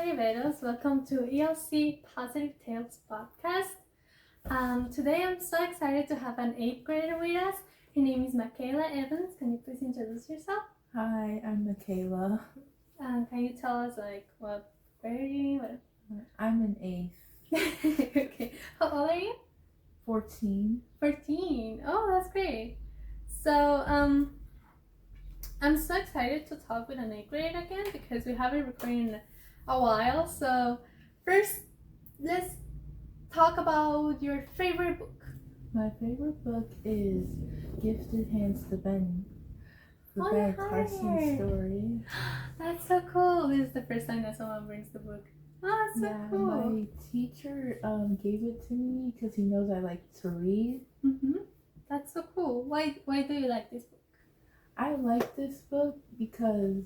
Riveros. Welcome to ELC Pawsitive Tales Podcast. Today I'm so excited to have an 8th grader with us. Her name is Makayla Evans. Can you please introduce yourself? Hi, I'm Makayla. Can you tell us what grade are you in? I'm an 8th. Okay. How old are you? 14. 14. Oh, that's great. So I'm so excited to talk with an 8th grade again because we haven't recorded in a while. So first, let's talk about your favorite book. My favorite book is Gifted Hands to Ben. The Ben Carson story. That's so cool. This is the first time that someone brings the book. Oh, that's so cool. My teacher gave it to me because he knows I like to read. That's so cool. Why do you like this book? I like this book because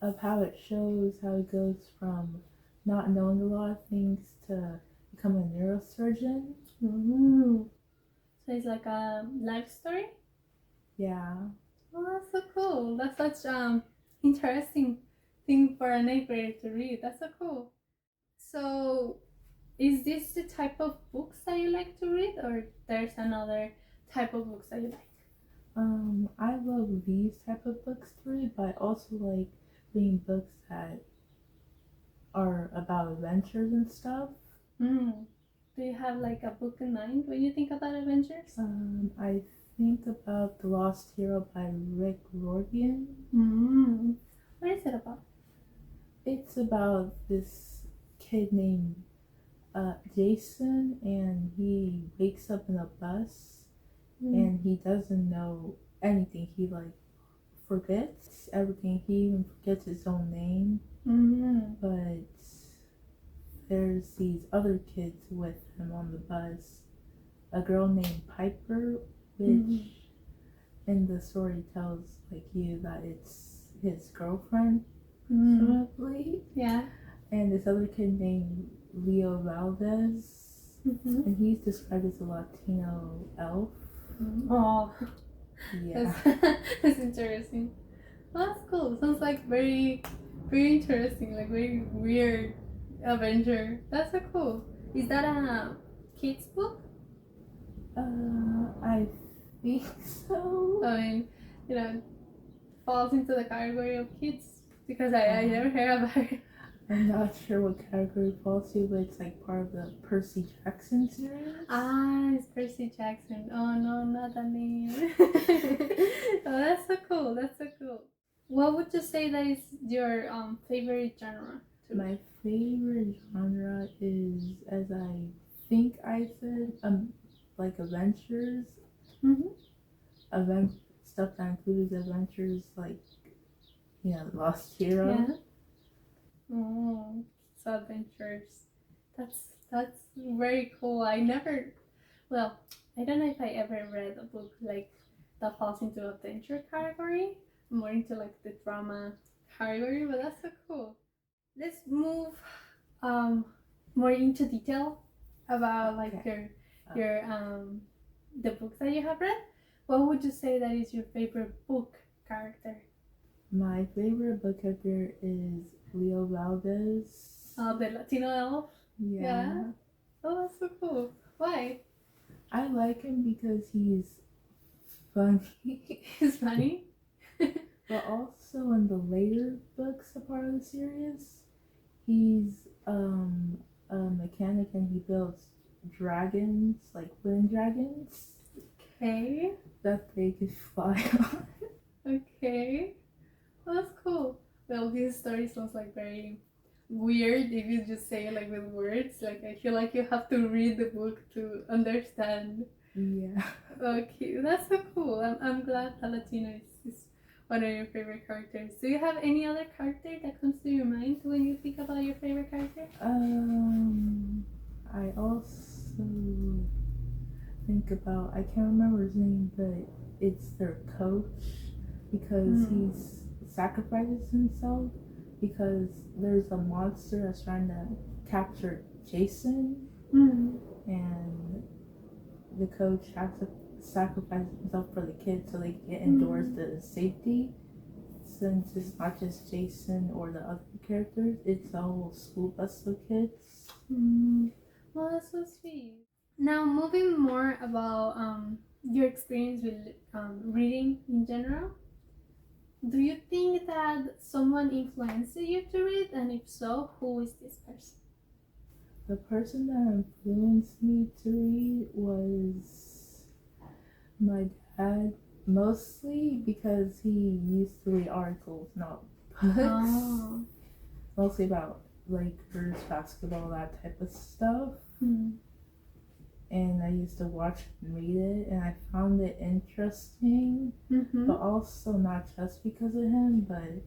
of how it shows how it goes from not knowing a lot of things to become a neurosurgeon. So it's like a life story? Yeah. Oh, that's so cool. That's such interesting thing for an 8th grader to read. That's so cool. So is this the type of books that you like to read, or there's another type of books that you like? I love these type of books to read, but I also like reading books that are about adventures and stuff. Do you have like a book in mind when you think about adventures? I think about The Lost Hero by Rick Riordan. What is it about? It's about this kid named Jason, and he wakes up in a bus and he doesn't know anything. He forgets everything. He even forgets his own name. But there's these other kids with him on the bus. A girl named Piper, which in the story tells you that it's his girlfriend, probably. Yeah. And this other kid named Leo Valdez, and he's described as a Latino elf. Oh, yeah, that's interesting. Oh, that's cool. Sounds like very, very interesting. Like very weird adventure. That's so cool. Is that a kids book? I think so. I mean, falls into the category of kids because I never heard about it. I'm not sure what category it falls to, but it's part of the Percy Jackson series. Ah, it's Percy Jackson. Oh no, not that name. Oh, that's so cool. That's so cool. What would you say that is your favorite genre? My favorite genre is, as I think I said, adventures. Stuff that includes adventures, Lost Hero. Yeah. Oh, so adventures. That's very cool. I don't know if I ever read a book that falls into adventure category. More into the drama category, but that's so cool. Let's move more into detail about your the books that you have read. What would you say that is your favorite book character? My favorite book character is Leo Valdez. The Latino elf? Yeah. Oh, that's so cool. Why? I like him because he's funny. He's funny? But also in the later books, a part of the series, he's a mechanic and he builds dragons, wooden dragons. Okay. That they could fly on. Okay. Well, that's cool. Well, this story sounds very weird if you just say it with words. I feel like you have to read the book to understand. Yeah. Okay, that's so cool. I'm glad that Latino is one of your favorite characters. Do you have any other character that comes to your mind when you think about your favorite character? I also think about, I can't remember his name, but it's their coach because he's sacrifices himself because there's a monster that's trying to capture Jason, and the coach has to sacrifice himself for the kids so they can get indoors to safety. since it's not just Jason or the other characters, it's a whole school bus of kids. Well, that's so sweet. Now, moving more about your experience with reading in general, do you think that someone influenced you to read? And if so, who is this person? The person that influenced me to read was my dad, mostly because he used to read articles, not books. Oh. Mostly about Lakers, basketball, that type of stuff. And I used to watch and read it, and I found it interesting, but also not just because of him, but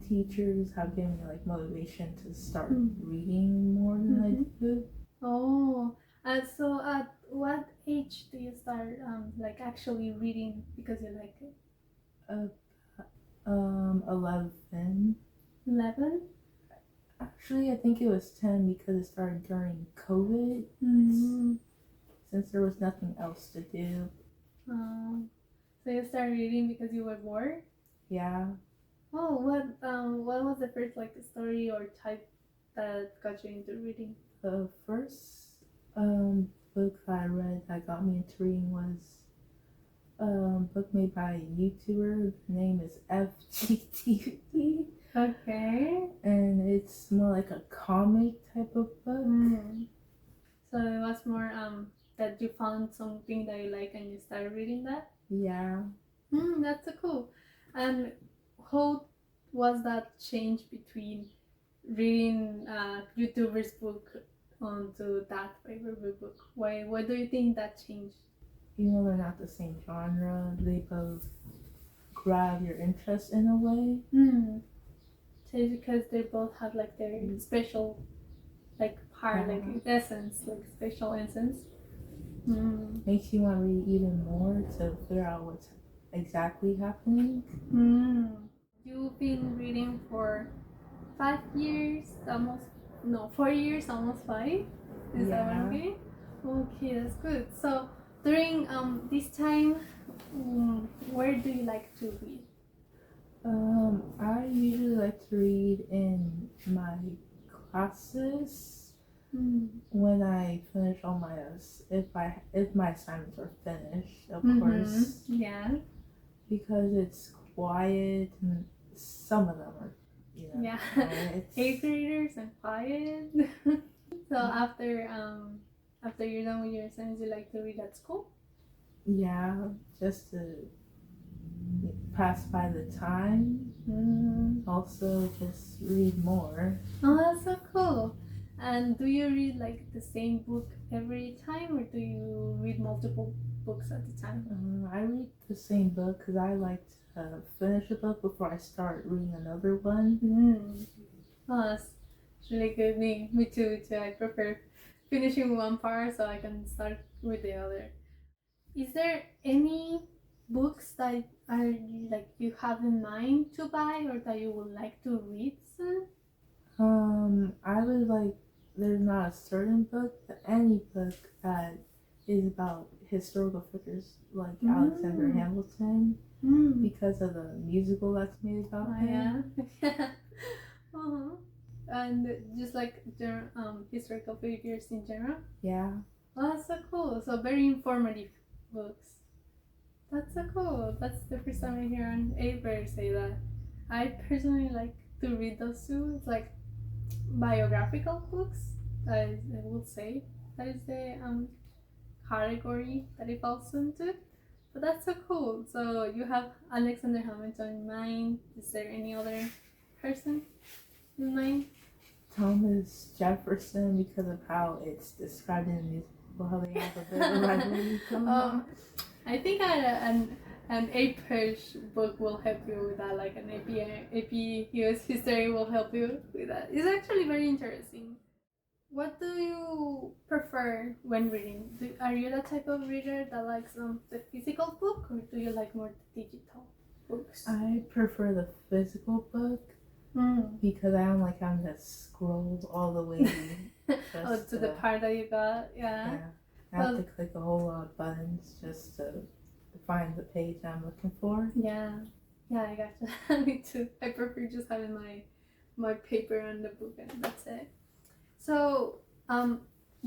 teachers have given me like motivation to start reading more than I do. Oh, so at what age do you start like actually reading because you like it? 11. 11? Actually, I think it was 10 because it started during COVID. Since there was nothing else to do. So you started reading because you were bored? Yeah. Oh, what was the first like story or type that got you into reading? The first book I read that got me into reading was a book made by a YouTuber. The name is FGTV. Okay. And it's more like a comic type of book. So it was more that you found something that you like and you started reading that? Yeah. That's so cool. And how was that change between reading YouTuber's book onto that favorite book? Why do you think that changed? Even though they're not the same genre, they both grab your interest in a way. So it's because they both have like their special like part, like essence, like special essence. Makes you want to read even more to figure out what's exactly happening. You've been reading for 5 years, 4 years, almost 5. Is that what I'm getting? Okay, that's good. So during this time, where do you like to read? I usually like to read in my classes when I finish all my if my assignments are finished, of course. Yeah. Because it's quiet and some of them are, quiet. 8th graders and quiet. So after you're done with your assignments, you like to read at school? Yeah, just to pass by the time. Also, just read more. Oh, that's so cool. And do you read like the same book every time, or do you read multiple books at a time? I read the same book because I like to finish a book before I start reading another one. Oh, that's really good. Me too. I prefer finishing one part so I can start with the other. Is there any books that are like you have in mind to buy or that you would like to read soon? I would like. There's not a certain book, but any book that is about historical figures like Alexander Hamilton, because of the musical that's made about him. Yeah. And just like historical figures in general. Yeah. Oh, that's so cool. So very informative books. That's so cool. That's the first time I hear an A-Bear say that. I personally like to read those too. It's like biographical books. I would say that is the category that it falls into. But that's so cool. So you have Alexander Hamilton in mind. Is there any other person in mind? Thomas Jefferson, because of how it's described in the musical, how they have a bit of a rivalry going on. I think an AP book will help you with that, like an AP US history will help you with that. It's actually very interesting. What do you prefer when reading? Are you the type of reader that likes the physical book, or do you like more digital books? I prefer the physical book because I don't like having to scroll all the way to the part that you got. Yeah. I have to click a whole lot of buttons just to find the page I'm looking for. Yeah, Yeah, I gotcha. Me too. I prefer just having my paper and the book and that's it. So,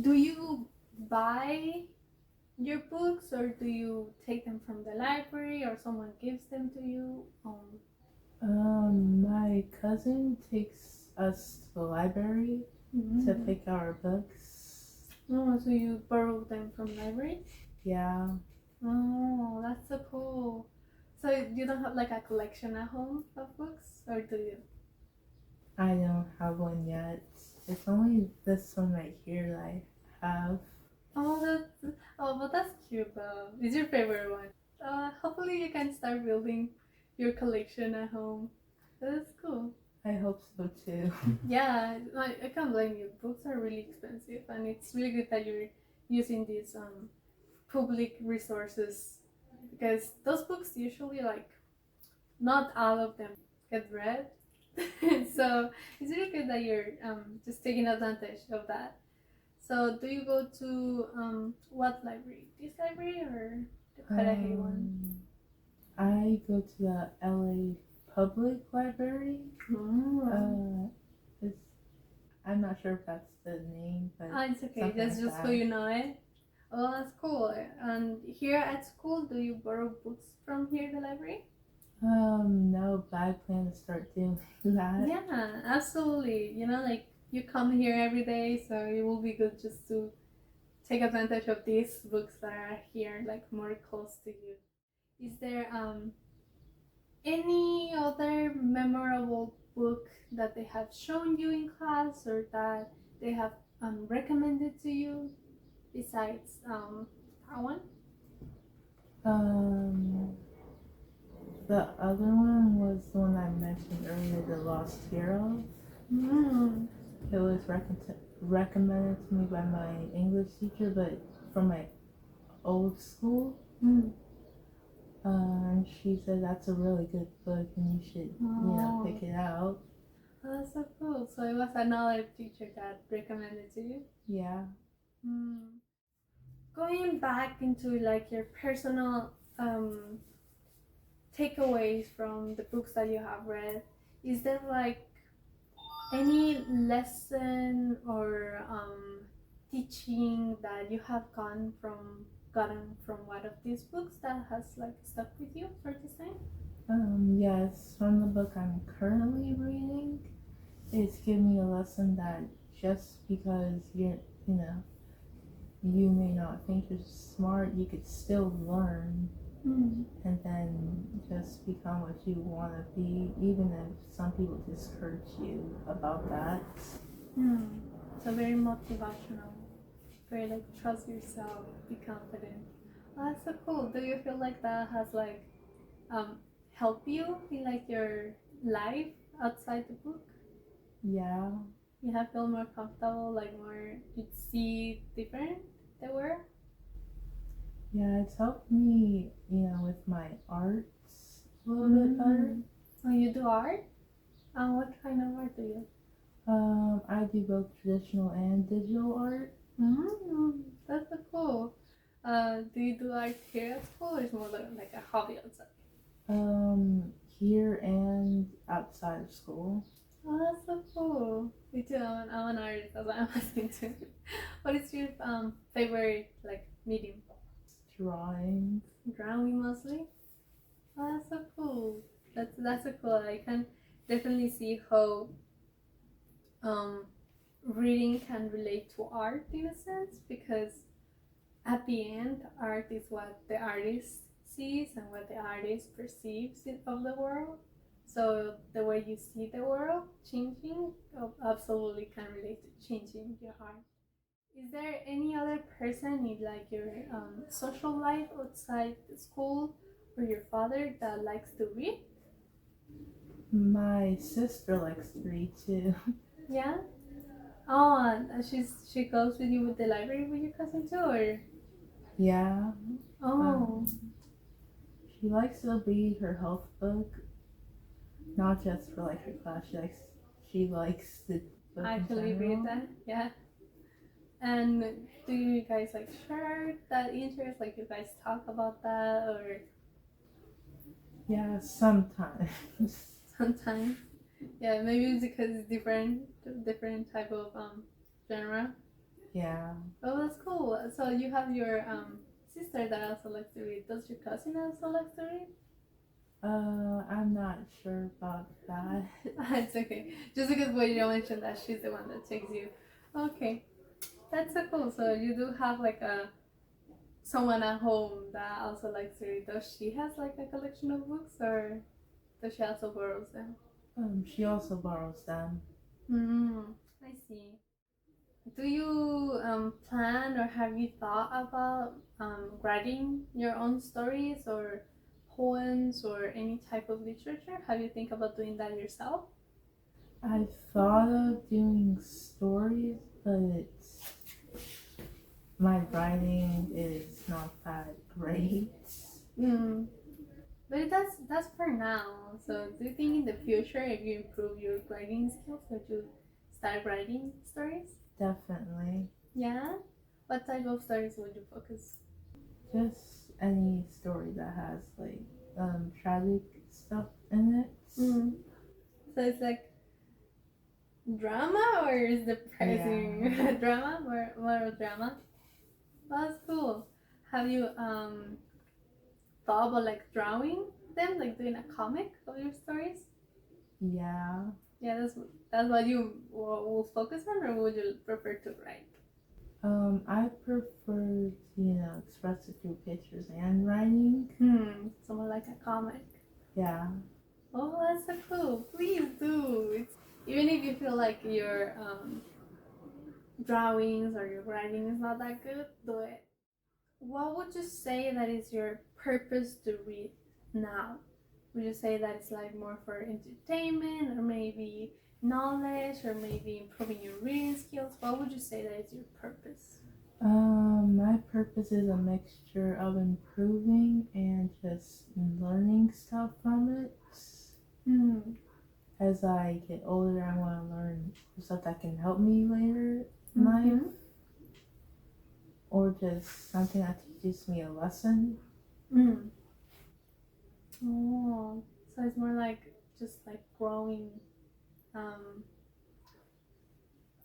do you buy your books or do you take them from the library or someone gives them to you? My cousin takes us to the library to pick our books. Oh, so you borrow them from library? Yeah. Oh, that's so cool. So you don't have like a collection at home of books, or do you? I don't have one yet. It's only this one right here that I have. Oh, but that's cute though. It's your favorite one. Hopefully you can start building your collection at home. That's cool. I hope so too. Yeah, I can't blame you. Books are really expensive, and it's really good that you're using these public resources because those books usually like not all of them get read. So it's really good that you're just taking advantage of that. So do you go to what library? This library or the Karahe one? I go to the LA Public Library. It's, I'm not sure if that's the name, but It's okay. That's like just so you know it. Oh, that's cool. And here at school, do you borrow books from here, the library? No, but I plan to start doing that. Yeah, absolutely. You know, like you come here every day, so it will be good just to take advantage of these books that are here, like more close to you. Is there any other memorable book that they have shown you in class or that they have recommended to you besides that one? The other one was the one I mentioned earlier, The Lost Hero. It was recommended to me by my English teacher, but from my old school. And she said that's a really good book and you should, pick it out. Oh, that's so cool. So it was another teacher that recommended to you? Yeah. Going back into like your personal takeaways from the books that you have read, is there like any lesson or teaching that you have gotten from one of these books that has like stuck with you for this time? Yes, from the book I'm currently reading, it's given me a lesson that just because you may not think you're smart, you could still learn and then just become what you want to be, even if some people discourage you about that. So very motivational, very like trust yourself, be confident. Oh, that's so cool. Do you feel like that has like helped you in like your life outside the book? Yeah. You have feel more comfortable, like more you see different the world? Yeah, it's helped me, with my arts a little bit better. Oh, you do art? What kind of art do you? I do both traditional and digital art. That's so cool. Do you do art here at school or is it more like a hobby outside? Here and outside of school. Oh, that's so cool. Me too. I'm an artist. That's what I'm asking too. What is your favorite like medium? Drawing. Drawing mostly. Oh, that's so cool. That's so cool. I can definitely see how reading can relate to art in a sense because at the end, art is what the artist sees and what the artist perceives of the world. So the way you see the world changing absolutely can relate to changing your art. Is there any other person in like your social life outside school or your father that likes to read? My sister likes to read too. Yeah. Oh, and she goes with you with the library with your cousin too, or? Yeah. Oh. She likes to read her health book, not just for like her class. She likes the book Actually in general. read that, yeah. And do you guys like share that interest? Like you guys talk about that or? Yeah, sometimes. Sometimes. Yeah, maybe it's because it's different type of genre. Yeah. Oh, that's cool. So you have your sister that also likes to read. Does your cousin also like to read? I'm not sure about that. It's okay. Just because when you mentioned that she's the one that takes you. Okay, that's so cool. So you do have like a someone at home that also likes to read. Does she has like a collection of books, or does she also borrows them? She also borrows them. I see. Do you plan or have you thought about writing your own stories or poems or any type of literature? Have you think about doing that yourself? I thought of doing stories, but my writing is not that great. Mm. But that's for now. So do you think in the future, if you improve your writing skills, would you start writing stories? Definitely. Yeah. What type of stories would you focus? Just any story that has like tragic stuff in it. Mm. So it's like drama or is depressing? Yeah. Drama, more drama. That's cool. Have you thought about like drawing them, like doing a comic of your stories? Yeah. Yeah, that's what you will focus on, or would you prefer to write? I prefer to, express it through pictures and writing. Somewhat like a comic. Yeah. Oh, that's so cool. Please do. It's even if you feel like your drawings or your writing is not that good, do it. What would you say that is your purpose to read now? Would you say that it's like more for entertainment or maybe knowledge or maybe improving your reading skills? What would you say that is your purpose? My purpose is a mixture of improving and just learning stuff from it. Hmm. As I get older, I want to learn stuff that can help me later in life, Mm-hmm. or just something that teaches me a lesson. Mm. Oh, so it's more like just like growing. Um,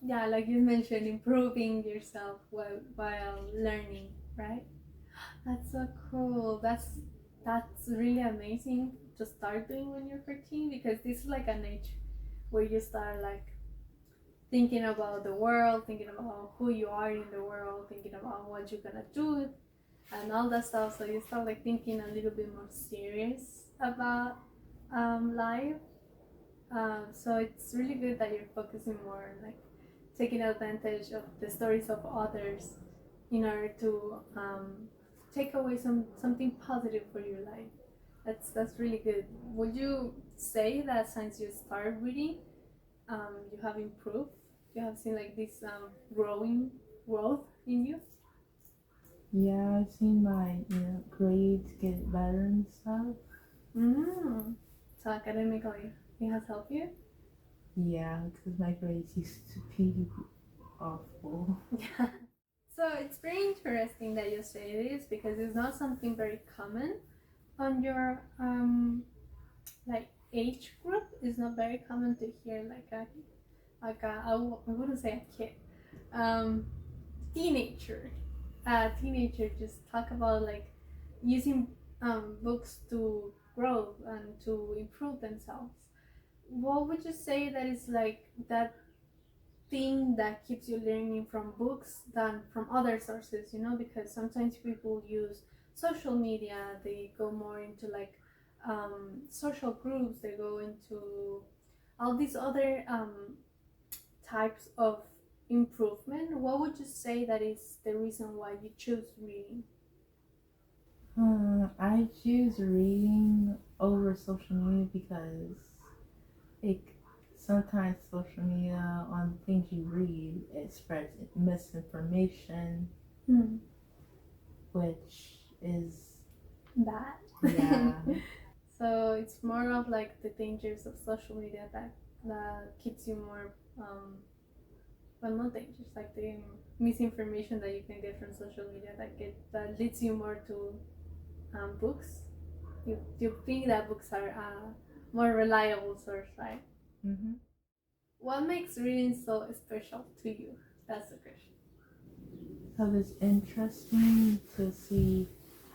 yeah, like you mentioned, improving yourself while learning, right? That's so cool. That's really amazing to start doing when you're 14 because this is like an age where you start like thinking about the world, thinking about who you are in the world, thinking about what you're gonna do and all that stuff. So you start like thinking a little bit more serious about life. So it's really good that you're focusing more on like taking advantage of the stories of others in order to take away something positive for your life. That's really good. Would you say that since you started reading, you have improved? You have seen like this growth in you? Yeah, I've seen my grades get better and stuff. Mm. So academically, it has helped you. Yeah, because my grades used to be awful. Yeah. So it's very interesting that you say this because it's not something very common on your like age group. It's not very common to hear I wouldn't say a kid, um, teenager, a teenager just talk about like using books to grow and to improve themselves. What would you say that is like that thing that keeps you learning from books than from other sources, because sometimes people use social media, they go more into like social groups, they go into all these other types of improvement. What would you say that is the reason why you choose reading? I choose reading over social media because it sometimes social media on things you read it spreads misinformation, Hmm. which is Bad. yeah. So it's more of like the dangers of social media that keeps you more well, not dangers, like the misinformation that you can get from social media that leads you more to books. you think that books are a more reliable source, right? Mm-hmm. What makes reading so special to you? That's the question. So it's interesting to see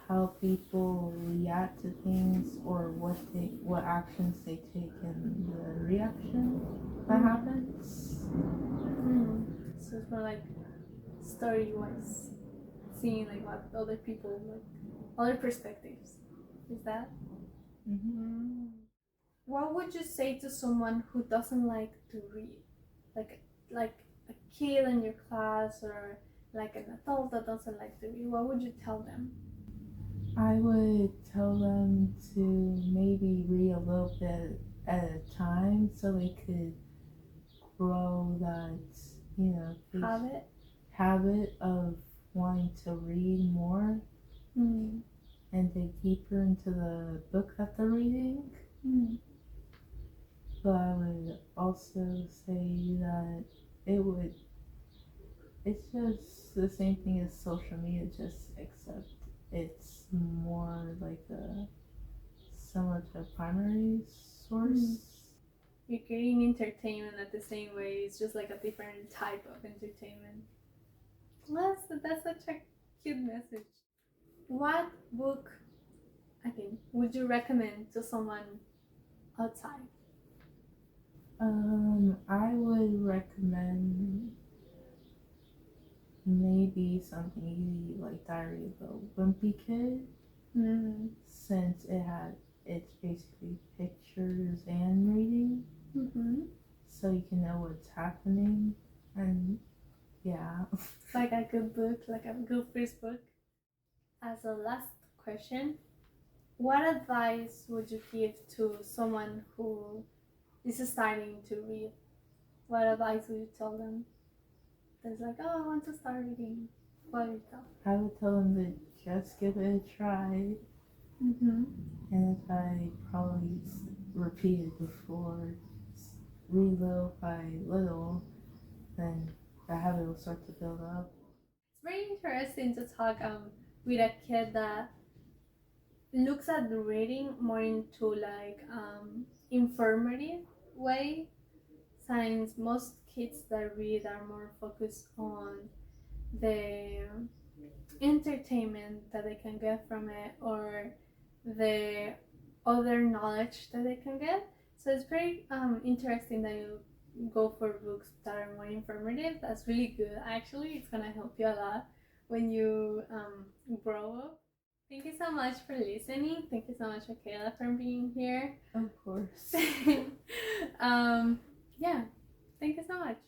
how people react to things or what actions they take and the reaction that happens. So it's more like story wise, seeing like what other people like, other perspectives. Is that? Mm-hmm. What would you say to someone who doesn't like to read, like a kid in your class or like an adult that doesn't like to read? What would you tell them? I would tell them to maybe read a little bit at a time so they could grow that, habit of wanting to read more and dig deeper into the book that they're reading. But I would also say that it's just the same thing as social media, just except it's more like a similar to a primary source. You're getting entertainment at the same way. It's just like a different type of entertainment. Well, that's such a cute message. What book, would you recommend to someone outside? I would recommend maybe something easy like Diary of a Wimpy Kid, since it's basically pictures and reading, so you can know what's happening, and yeah. Like a good book, like a good first book. As a last question, what advice would you give to someone who is starting to read? What advice would you tell them? That's like, oh, I want to start reading. What would you tell? I would tell them to just give it a try, and if I probably repeated before, read little by little, then the habit will start to build up. It's very interesting to talk with a kid that looks at the reading more into like informative way, since most kids that read are more focused on the entertainment that they can get from it or the other knowledge that they can get. So it's very interesting that you go for books that are more informative. That's really good. Actually, it's gonna help you a lot when you grow up. Thank you so much for listening. Thank you so much, Makayla, for being here. Of course. Yeah, thank you so much.